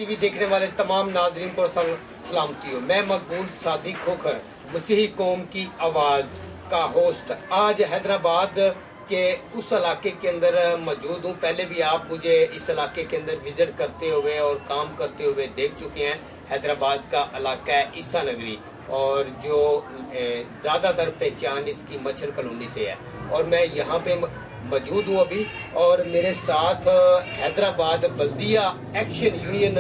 TV देखने वाले तमाम नाजरीन को सलामती हो। मैं मकबूल सादिक खोखर, मसीही कौम की आवाज़ का होस्ट, आज हैदराबाद के उस इलाके के अंदर मौजूद हूँ। पहले भी आप मुझे इस इलाके के अंदर विज़िट करते हुए और काम करते हुए देख चुके हैं। हैदराबाद का इलाका है ईसा नगरी, और जो ज़्यादातर पहचान इसकी मच्छर कॉलोनी से है, और मैं यहाँ पे मौजूद हूँ अभी। और मेरे साथ हैदराबाद बल्दिया एक्शन यूनियन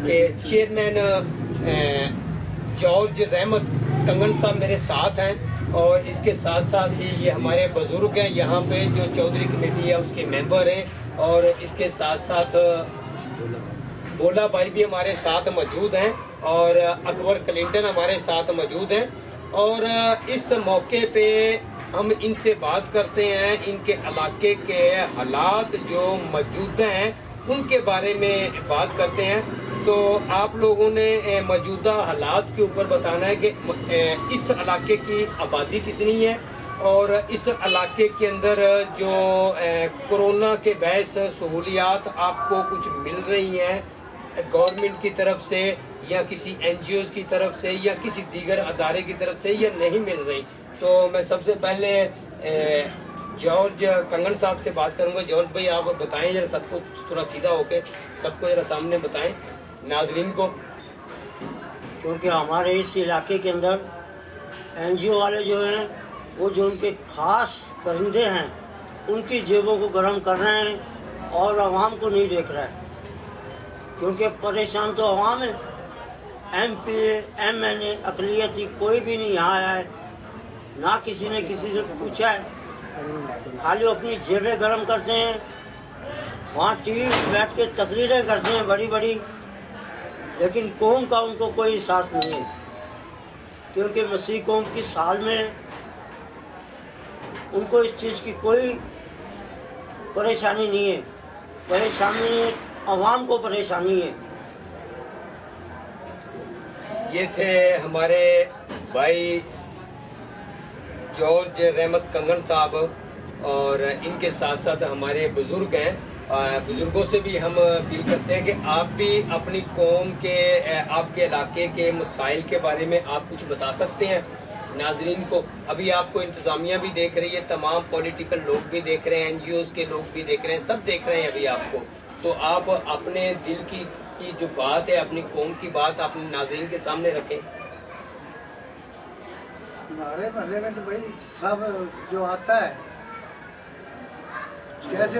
के चेयरमैन जॉर्ज रहमत कंगन साहब मेरे साथ हैं, और इसके साथ साथ ही ये हमारे बुजुर्ग हैं यहाँ पे जो चौधरी कमेटी है उसके मेंबर हैं, और इसके साथ साथ बोला भाई भी हमारे साथ मौजूद हैं, और अकबर क्लिंटन हमारे साथ मौजूद हैं। और इस मौके पे हम इनसे बात करते हैं, इनके इलाके के हालात जो मौजूदा हैं उनके बारे में बात करते हैं। तो आप लोगों ने मौजूदा हालात के ऊपर बताना है कि इस इलाके की आबादी कितनी है, और इस इलाके के अंदर जो कोरोना के बहस सहूलियात आपको कुछ मिल रही हैं गवर्नमेंट की तरफ से, या किसी एनजीओज़ की तरफ से, या किसी दीगर अदारे की तरफ से, या नहीं मिल रही। तो मैं सबसे पहले जॉर्ज कंगन साहब से बात करूंगा। जॉर्ज भाई, आप बताएं जरा, सबको थोड़ा सीधा होके सबको जरा सामने बताएं नाजरीन को। क्योंकि हमारे इस इलाके के अंदर एनजीओ वाले जो हैं वो जो उनके खास परिंदे हैं उनकी जेबों को गर्म कर रहे हैं और आवाम को नहीं देख रहा है। क्योंकि परेशान तो आवाम है, MP MNA अकलियती कोई भी नहीं यहाँ आया है, ना किसी ने किसी से पूछा है, खाली अपनी जेबें गर्म करते हैं। वहाँ टीवी बैठ के तकरीरें करते हैं बड़ी बड़ी, लेकिन कौम का उनको कोई एहसास नहीं है। क्योंकि मसीह कौम की साल में उनको इस चीज़ की कोई परेशानी नहीं है। परेशानी आवाम को परेशानी है। ये थे हमारे भाई जॉर्ज रहमत कंगन साहब, और इनके साथ साथ हमारे बुजुर्ग हैं। बुजुर्गों से भी हम अपील करते हैं कि आप भी अपनी कौम के आपके इलाके के मसाइल के बारे में आप कुछ बता सकते हैं नाजरीन को। अभी आपको इंतज़ामिया भी देख रही है, तमाम पॉलिटिकल लोग भी देख रहे हैं, NGOs के लोग भी देख रहे हैं, सब देख रहे हैं अभी आपको। तो आप अपने दिल की जो बात है, अपनी कौम की बात अपने नाज़रीन के सामने रखें। हमारे महल्ले में तो भाई सब जो आता है, जैसे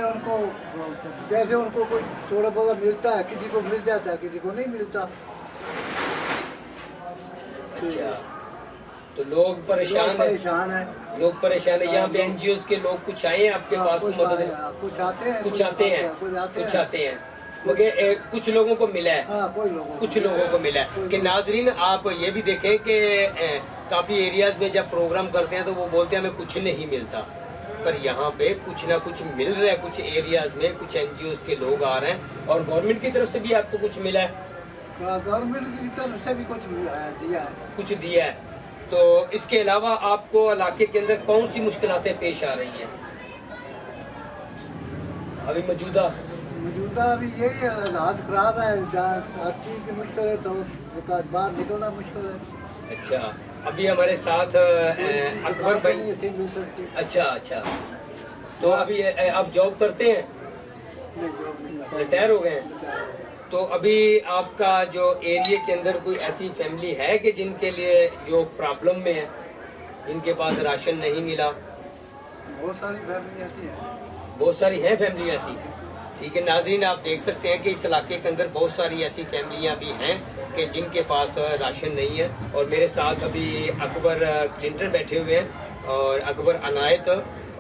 उनको कोई थोड़ा बहुत मिलता है, किसी को मिल जाता है, किसी को नहीं मिलता। अच्छा, तो लोग परेशान है। लोग परेशान है। यहाँ पे NGOs के लोग कुछ आए हैं आपके पास मदद? कुछ आते हैं, कुछ आते हैं, मगर कुछ लोगों को मिला है। कुछ लोगों को मिला है। कि नाजरीन आप ये भी देखें कि काफ़ी एरियाज में जब प्रोग्राम करते हैं तो वो बोलते हैं हमें कुछ नहीं मिलता, पर यहाँ पे कुछ ना कुछ मिल रहा है। कुछ एरियाज में कुछ NGOs के लोग आ रहे हैं, और गवर्नमेंट की तरफ से भी आपको कुछ मिला है? गवर्नमेंट की तरफ से भी कुछ दिया है। तो इसके अलावा आपको इलाके के अंदर कौन सी मुश्किलातें पेश आ रही हैं अभी मौजूदा? अभी यही है, हालात खराब है, हर चीज़ की मुश्किल है, तो बाहर निकलना मुश्किल है। अच्छा, अभी हमारे साथ अकबर भाई। अच्छा, तो अभी आप जॉब करते हैं? रिटायर हो गए हैं? तो अभी आपका जो एरिया के अंदर कोई ऐसी फैमिली है कि जिनके लिए जो प्रॉब्लम में है, जिनके पास राशन नहीं मिला? बहुत सारी फैमिली ऐसी है। बहुत सारी हैं फैमिली ऐसी। ठीक है नाजरीन, आप देख सकते हैं कि इस इलाके के अंदर बहुत सारी ऐसी फैमिलियां भी हैं कि जिनके पास राशन नहीं है। और मेरे साथ अभी अकबर क्लिंटन बैठे हुए हैं, और अकबर अनायत,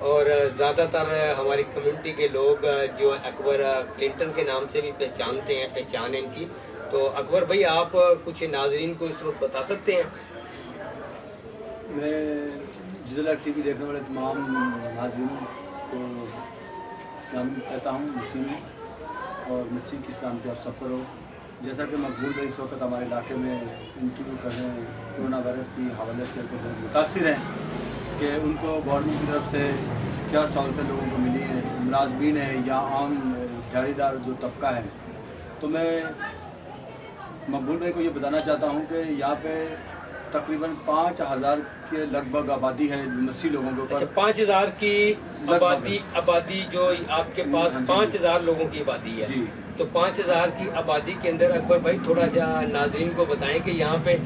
और ज़्यादातर हमारी कम्युनिटी के लोग जो अकबर क्लिंटन के नाम से भी पहचानते हैं, पहचान इनकी। तो अकबर भाई, आप कुछ नाजरीन को इस वक्त बता सकते हैं? मैं जिला टीवी देखने वाले तमाम नाजरीन को इस्लाम कहता हूँ, मसीह में, और मसीह की इस्लाम की आप सब पर हो। जैसा कि मकबूल भाई इस वक्त हमारे इलाके में इंटरव्यू कर रहे हैं, कोरोना वायरस की हवाले से लोग मुतासिर हैं कि उनको गवर्नमेंट की तरफ से क्या सहूलतें लोगों को मिली हैं, मुलाजमीन है या आम दिहाड़ीदार जो तबका है। तो मैं मकबूल भाई को ये बताना चाहता हूँ कि यहाँ पे तकरीबन 5000 के लगभग आबादी है मसीह लोगों के ऊपर। अच्छा, 5000 की आबादी जो आपके पास 5000 लोगों की आबादी है जी। तो 5000 की आबादी के अंदर अकबर भाई थोड़ा सा नाजरीन को बताएं कि यहाँ पे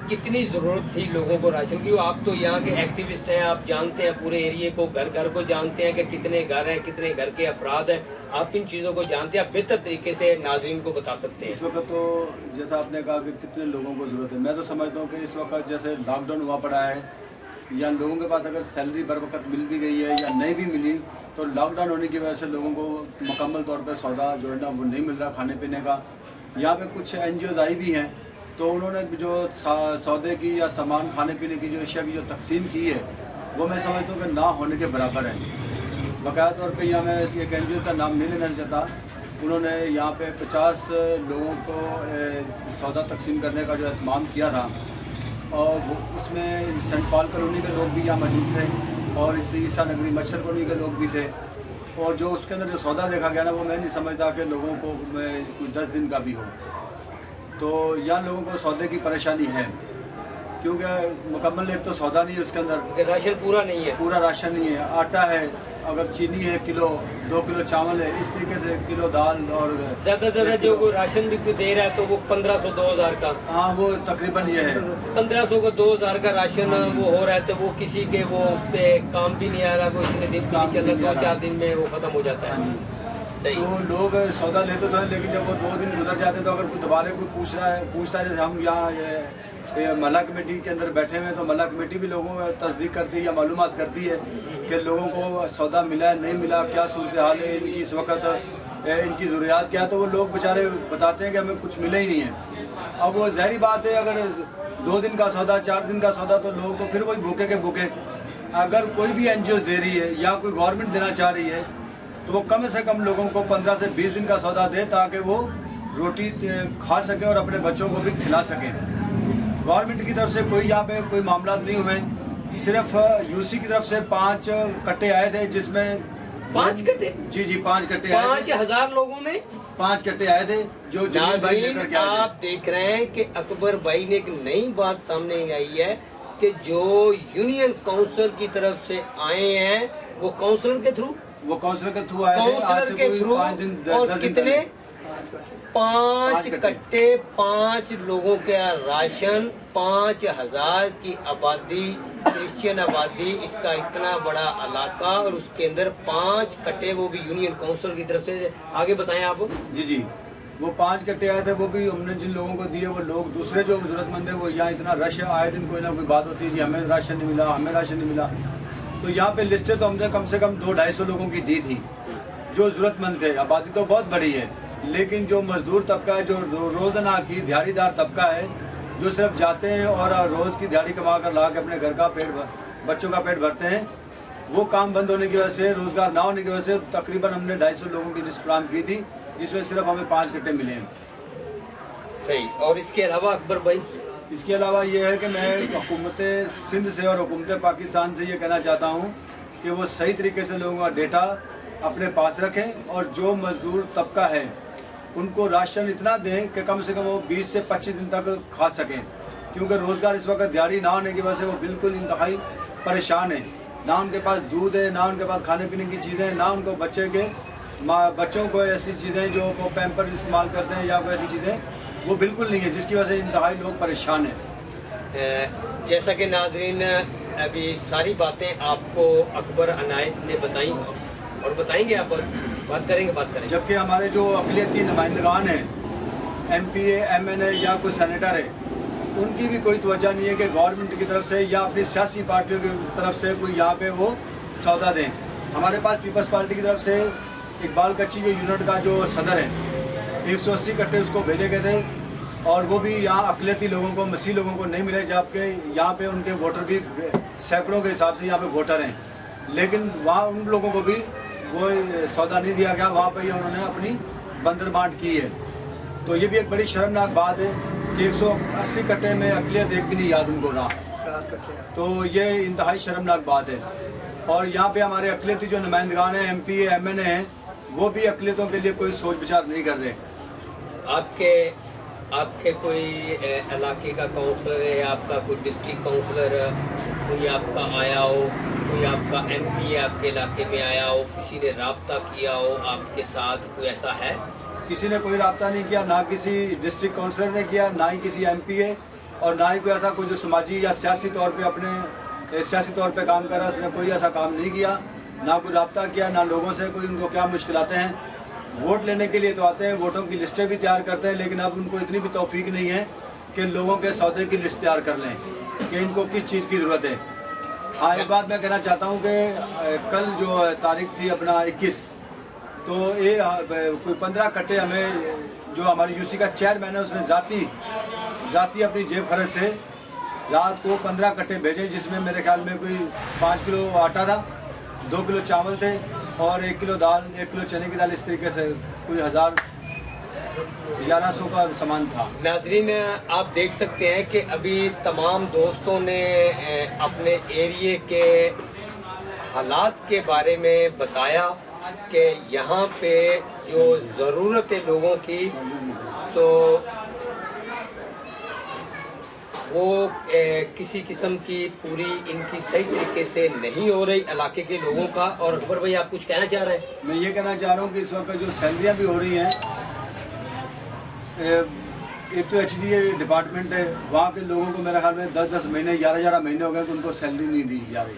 कितनी ज़रूरत थी लोगों को राशन की। आप तो यहाँ के एक्टिविस्ट हैं, आप जानते हैं पूरे एरिए को, घर घर को जानते हैं कि कितने घर हैं, कितने घर के अफराद हैं, आप इन चीज़ों को जानते हैं, आप बेहतर तरीके से नाज़रीन को बता सकते हैं। इस वक्त तो जैसा आपने कहा कि कितने लोगों को ज़रूरत है, मैं तो समझता हूँ कि इस वक्त जैसे लॉकडाउन हुआ पड़ा है या लोगों के पास अगर सैलरी बर वक्त मिल भी गई है या नहीं भी मिली, तो लॉकडाउन होने की वजह से लोगों को मुकम्मल तौर पर सौदा जो है ना वो नहीं मिल रहा खाने पीने का। यहाँ पे कुछ NGOs आई भी हैं, तो उन्होंने जो सौदे की या सामान खाने पीने की जो अशिया की जो तकसीम की है वो मैं समझता हूँ कि ना होने के बराबर है। बाकायदा तौर पे यहाँ मैं एक NGO का नाम नहीं लेना चाहता, उन्होंने यहाँ पे 50 लोगों को सौदा तकसीम करने का जो एहतमाम किया था, और उसमें सेंट पॉल कॉलोनी के लोग भी यहाँ मौजूद थे और इस ईसा नगरी मच्छर कॉलोनी के लोग भी थे। और जो उसके अंदर जो सौदा देखा गया ना, वो मैं नहीं समझता कि लोगों को कोई 10 दिन का भी हो। तो यहाँ लोगों को सौदे की परेशानी है, क्योंकि मुकम्मल एक तो सौदा नहीं है उसके अंदर, राशन पूरा नहीं है, पूरा राशन नहीं है। आटा है, अगर चीनी है किलो, 2 किलो चावल है, इस तरीके से किलो दाल, और ज़्यादा जो कोई राशन भी कोई दे रहा है तो वो 1500-2000 का। हाँ, वो तकरीबन ये है 1500 का 2000 का राशन वो हो रहा है, तो वो किसी के वो उस पर काम भी नहीं आ रहा, वो इतने दिन काम चल रहा, 2-4 दिन में वो खत्म हो जाता है। सही। तो लोग सौदा लेते तो हैं, लेकिन जब वो 2 दिन गुजर जाते तो अगर कोई दोबारा कोई पूछता है, जैसे हम यहाँ ये मल्ला कमेटी के अंदर बैठे हुए हैं, तो मल्ला कमेटी भी लोगों को तस्दीक करती है या मालूमात करती है कि लोगों को सौदा मिला है नहीं मिला, क्या सूरत हाल है इनकी इस वक्त, इनकी ज़रूरियात क्या है। तो वो लोग बेचारे बताते हैं कि हमें कुछ मिला ही नहीं है। अब वो ज़ाहिर बात है, अगर 2 दिन का सौदा, 4 दिन का सौदा, तो लोग तो फिर वही भूखे के भूखे। अगर कोई भी NGOs दे रही है या कोई गवर्नमेंट देना चाह रही है, तो वो कम से कम लोगों को 15 से 20 दिन का सौदा दे, ताकि वो रोटी खा सकें और अपने बच्चों को भी खिला सकें। गवर्नमेंट की तरफ से कोई यहाँ पे कोई मामला नहीं हुए, सिर्फ UC की तरफ से 5 कट्टे आए थे, जिसमें 5 कट्टे? जी 5 कट्टे आए थे। 5000 लोगों में 5 कट्टे आए थे जो जमील भाई लेकर के आए थे। आप देख रहे हैं कि अकबर भाई ने एक नई बात सामने आई है कि जो यूनियन काउंसिल की तरफ से आए हैं, वो काउंसिलर के थ्रू आए थे, काउंसिलर के थ्रू, और कितने 5 कट्टे 5 लोगों का राशन, 5000 की आबादी, क्रिश्चियन आबादी, इसका इतना बड़ा इलाका, और उसके अंदर 5 कट्टे, वो भी यूनियन काउंसिल की तरफ से। आगे बताएं आप। जी वो 5 कट्टे आए थे, वो भी हमने जिन लोगों को दिए, वो लोग दूसरे जो जरूरतमंद है, वो यहाँ इतना रश आए दिन कोई ना कोई बात होती है जी हमें राशन नहीं मिला, हमें राशन नहीं मिला। तो यहाँ पे लिस्टें तो हमने कम से कम 200-250 लोगों की दी थी जो ज़रूरतमंद थे। आबादी तो बहुत बड़ी है, लेकिन जो मजदूर तबका है, जो रोज़ाना की दिहाड़ीदार तबका है, जो सिर्फ जाते हैं और रोज़ की दिहाड़ी कमा कर ला के अपने घर का बच्चों का पेट भरते हैं, वो काम बंद होने की वजह से, रोज़गार ना होने की वजह से तकरीबन हमने 250 लोगों की लिस्ट फ्राहम की थी, जिसमें सिर्फ हमें 5 कट्टे मिले हैं। सही। और इसके अलावा अकबर भाई, इसके अलावा ये है कि मैं हुकूमत सिंध से और हुकूमत पाकिस्तान से ये कहना चाहता हूँ कि वो सही तरीके से लोगों का डेटा अपने पास रखें, और जो मजदूर तबका है उनको राशन इतना दें कि कम से कम वो 20 से 25 दिन तक खा सकें, क्योंकि रोज़गार इस वक्त दिहाड़ी ना होने की वजह से वो बिल्कुल इंतहाई परेशान है। ना उनके पास दूध है, ना उनके पास खाने पीने की चीज़ें, ना उनको बच्चों को ऐसी चीज़ें जो वो पैम्पर इस्तेमाल करते हैं या कोई ऐसी चीज़ें, वो बिल्कुल नहीं है, जिसकी वजह से इंतहाई लोग परेशान हैं। जैसा कि नाजरीन अभी सारी बातें आपको अकबर अनायत ने बताई और बताएंगे, आप बात करेंगे। जबकि हमारे जो अक़लियती नुमाइंदगान हैं, MPA MNA या कोई सेनेटर है, उनकी भी कोई तवज्जो नहीं है कि गवर्नमेंट की तरफ से या अपनी सियासी पार्टियों की तरफ से कोई यहाँ पे वो सौदा दें। हमारे पास पीपल्स पार्टी की तरफ से इकबाल कच्ची जो यूनिट का जो सदर है, 180 कट्टे उसको भेजे गए थे, और वो भी यहाँ अक़लियती लोगों को, मसीह लोगों को नहीं मिले, जबकि यहाँ पे उनके वोटर भी सैकड़ों के हिसाब से यहाँ पे वोटर हैं, लेकिन वहाँ उन लोगों को भी वो सौदा नहीं दिया गया। वहाँ पर उन्होंने अपनी बंदर बांट की है। तो ये भी एक बड़ी शर्मनाक बात है कि 180 कट्टे में अक़लियत एक भी नहीं याद उनको रहा, तो ये इंतहाई शर्मनाक बात है। और यहाँ पे हमारे अक़लियती जो नुमाइंदगान हैं, MPA MNA हैं, वो भी अक़लियतों के लिए कोई सोच विचार नहीं कर रहे। आपके आपके कोई इलाके का काउंसलर है, आपका कोई डिस्ट्रिक्ट काउंसलर कोई आपका आया हो, कोई आपका MP आपके इलाके में आया हो, किसी ने राब्ता किया हो आपके साथ, कोई ऐसा है? किसी ने कोई राब्ता नहीं किया, ना किसी डिस्ट्रिक्ट काउंसलर ने किया, ना ही किसी MP है, और ना ही कोई ऐसा कोई जो समाजी या सियासी तौर पे अपने सियासी तौर पे काम कर रहा है, उसने कोई ऐसा काम नहीं किया, ना कोई राब्ता किया, ना लोगों से कोई उनको क्या मुश्किलातें हैं। वोट लेने के लिए तो आते हैं, वोटों की लिस्टें भी तैयार करते हैं, लेकिन अब उनको इतनी भी तौफीक नहीं है कि लोगों के सौदे की लिस्ट तैयार कर लें कि इनको किस चीज़ की ज़रूरत है। हाँ, एक बात मैं कहना चाहता हूँ कि कल जो तारीख थी अपना 21, तो ये कोई 15 कट्टे हमें जो हमारी UC का चेयरमैन है उसने ज़ाती अपनी जेब खर्च से रात को 15 कट्टे भेजे, जिसमें मेरे ख्याल में कोई 5 किलो आटा था, 2 किलो चावल थे और 1 किलो दाल, 1 किलो चने की दाल, इस तरीके से कोई 1100 का सामान था। नाजरीन, आप देख सकते हैं कि अभी तमाम दोस्तों ने अपने एरिए के हालात के बारे में बताया कि यहाँ पे जो ज़रूरत है लोगों की, तो वो किसी किस्म की पूरी इनकी सही तरीके से नहीं हो रही इलाके के लोगों का। और अकबर भाई, आप कुछ कहना चाह रहे हैं? मैं ये कहना चाह रहा हूँ कि इस वक्त जो सैलरियाँ भी हो रही हैं, एक तो HDA डिपार्टमेंट है, वहाँ के लोगों को मेरे ख्याल में 10-10 महीने 11-11 महीने हो गए कि उनको सैलरी नहीं दी जा रही।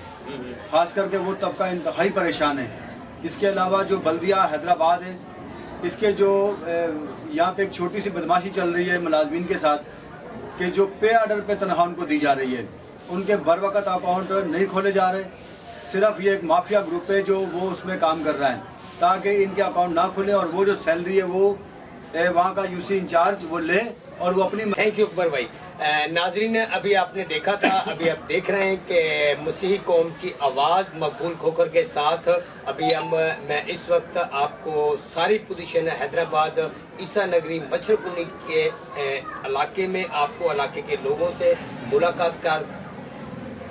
खास करके वो तबका इंतहाई परेशान है। इसके अलावा जो बल्दिया हैदराबाद है, इसके जो यहाँ पे एक छोटी सी बदमाशी चल रही है मुलाजमीन के साथ कि जो पे ऑर्डर पे तनख्वाह उनको दी जा रही है, उनके बर वक़्त अकाउंट नहीं खोले जा रहे। सिर्फ ये एक माफिया ग्रुप है जो वो उसमें काम कर रहा है ताकि इनके अकाउंट ना खुले और वो जो सैलरी है वो वहाँ का UC इंचार्ज वो ले और वो अपनी। थैंक यू अकबर भाई। नाजरीन, अभी आपने देखा था, अभी आप देख रहे हैं कि मसीही कौम की आवाज़ मकबूल खोखर के साथ अभी मैं इस वक्त आपको सारी पोजीशन हैदराबाद ईसा नगरी मच्छरकुंडी के इलाके में आपको इलाके के लोगों से मुलाकात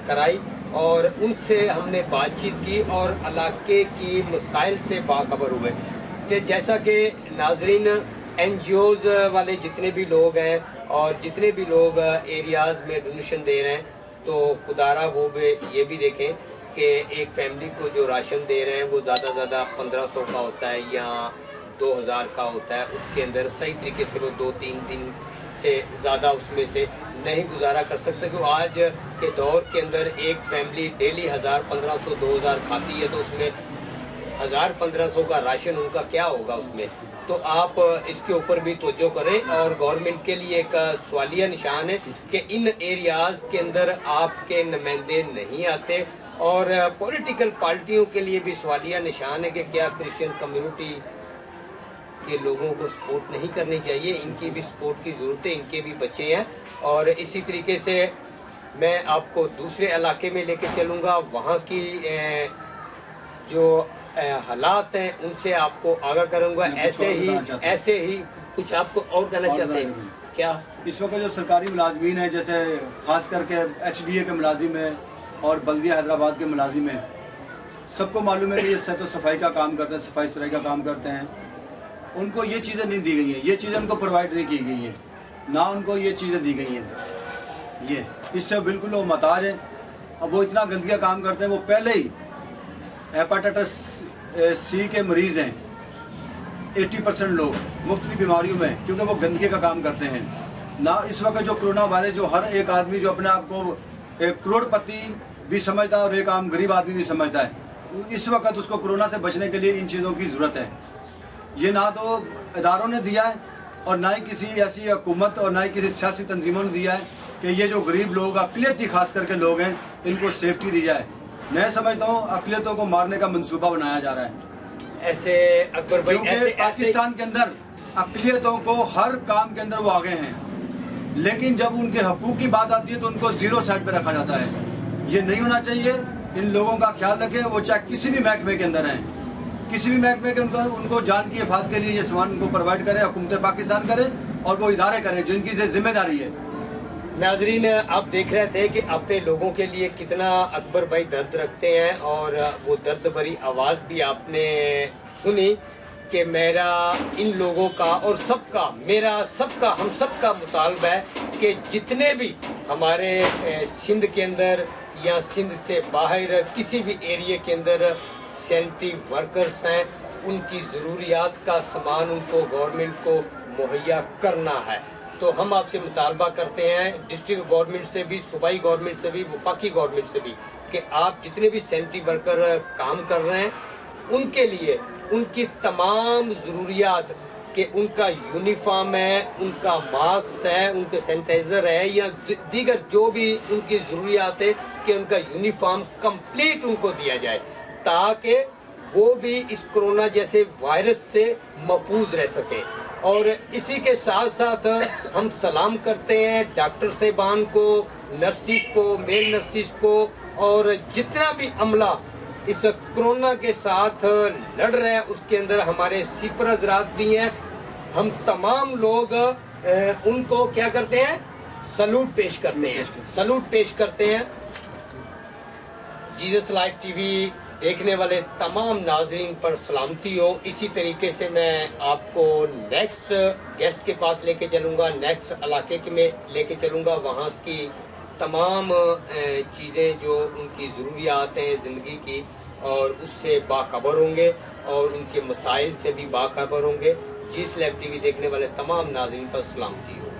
कराई और उनसे हमने बातचीत की और इलाके की मसाइल से बाखबर हुए। तो जैसा कि नाजरीन, NGOs वाले जितने भी लोग हैं और जितने भी लोग एरियाज़ में डोनेशन दे रहे हैं, तो खुदारा वो भी ये भी देखें कि एक फैमिली को जो राशन दे रहे हैं वो ज़्यादा 1500 का होता है या 2000 का होता है। उसके अंदर सही तरीके से वो 2-3 दिन से ज़्यादा उसमें से नहीं गुजारा कर सकते। क्योंकि आज के दौर के अंदर एक फैमिली डेली 1000, 1500, 2000 खाती है, तो उसमें 1000, 1500 का राशन उनका क्या होगा उसमें। तो आप इसके ऊपर भी तवज्जो करें और गवर्नमेंट के लिए एक सवालिया निशान है कि इन एरियाज़ के अंदर आपके नुमाइंदे नहीं आते और पॉलिटिकल पार्टियों के लिए भी सवालिया निशान है कि क्या क्रिश्चियन कम्युनिटी के लोगों को सपोर्ट नहीं करनी चाहिए। इनकी भी सपोर्ट की ज़रूरत है, इनके भी बच्चे हैं। और इसी तरीके से मैं आपको दूसरे इलाके में लेके चलूँगा, वहाँ की जो हालात हैं उनसे आपको आगाह करूंगा। ऐसे ही कुछ आपको और कहना चाहते हैं क्या? इस वक्त जो सरकारी मुलाजमीन है, जैसे खास करके HDA के मुलाजिम है और बल्दिया हैदराबाद के मुलाजिम है, सबको मालूम है कि ये तो सफाई का काम करते हैं, सफाई सुथराई का काम करते हैं। उनको ये चीज़ें नहीं दी गई हैं, ये चीज़ें उनको प्रोवाइड नहीं की गई हैं, ना उनको ये चीज़ें दी गई हैं। ये इससे बिल्कुल वो महताज है। अब वो इतना गंदगी काम करते हैं, वो पहले ही हेपाटाइटिस C के मरीज़ हैं 80% लोग मुख्तलिफ बीमारियों में, क्योंकि वो गंदगी का काम करते हैं ना। इस वक्त जो कोरोना वायरस, जो हर एक आदमी जो अपने आप को एक करोड़पति भी समझता है और एक आम गरीब आदमी भी समझता है, इस वक्त उसको कोरोना से बचने के लिए इन चीज़ों की ज़रूरत है। ये ना तो इदारों ने दिया है और ना ही किसी ऐसी हुकूमत और ना ही किसी सियासी तंजीमों ने दिया है कि ये जो गरीब लोग, अक़लियती खास करके लोग हैं, इनको सेफ्टी दी जाए। मैं समझता हूँ अक़लियतों को मारने का मंसूबा बनाया जा रहा है। ऐसे अकबर भाई, क्योंकि पाकिस्तान के अंदर अक़लियतों को हर काम के अंदर वो आगे हैं, लेकिन जब उनके हकूक़ की बात आती है तो उनको जीरो साइड पे रखा जाता है। ये नहीं होना चाहिए। इन लोगों का ख्याल रखें, वो चाहे किसी भी महकमे के अंदर हैं, किसी भी महकमे के उनको जान की हिफाजत के लिए ये सामान उनको प्रोवाइड करें, हुकूमत पाकिस्तान करे और वो इदारे करें जिनकी जिम्मेदारी है। नाजरीन, आप देख रहे थे कि अपने लोगों के लिए कितना अकबर भाई दर्द रखते हैं और वो दर्द भरी आवाज़ भी आपने सुनी कि मेरा इन लोगों का और सबका, मेरा सबका, हम सबका मुतालबा है कि जितने भी हमारे सिंध के अंदर या सिंध से बाहर किसी भी एरिया के अंदर सैनिटरी वर्कर्स हैं, उनकी ज़रूरियात का सामान उनको गवर्नमेंट को मुहैया करना है। तो हम आपसे मुतालबा करते हैं डिस्ट्रिक्ट गवर्नमेंट से भी, सूबाई गवर्नमेंट से भी, वफाकी गवर्नमेंट से भी, कि आप जितने भी सैनिटरी वर्कर काम कर रहे हैं उनके लिए उनकी तमाम ज़रूरियात कि उनका यूनिफॉर्म है, उनका मास्क है, उनके सैनिटाइज़र है या दीगर जो भी उनकी ज़रूरियात है कि उनका यूनिफॉर्म कंप्लीट उनको दिया जाए, ताकि वो भी इस कोरोना जैसे वायरस से महफूज रह सके। और इसी के साथ साथ हम सलाम करते हैं डॉक्टर साहिबान को, नर्सिस को, मेल नर्सिस को, और जितना भी अमला इस कोरोना के साथ लड़ रहे हैं उसके अंदर हमारे सीपर हजरात भी हैं। हम तमाम लोग उनको क्या करते हैं, सलूट पेश करते हैं, सलूट पेश करते हैं। जीसस लाइफ टीवी देखने वाले तमाम नाजरीन पर सलामती हो। इसी तरीके से मैं आपको नेक्स्ट गेस्ट के पास लेके चलूँगा, नेक्स्ट इलाके के में लेके चलूँगा, वहाँ की तमाम चीज़ें जो उनकी ज़रूरियात हैं ज़िंदगी की, और उससे बाखबर होंगे और उनके मसाइल से भी बाखबर होंगे। जीसस लाइफ टीवी देखने वाले तमाम नाजरीन पर सलामती हो।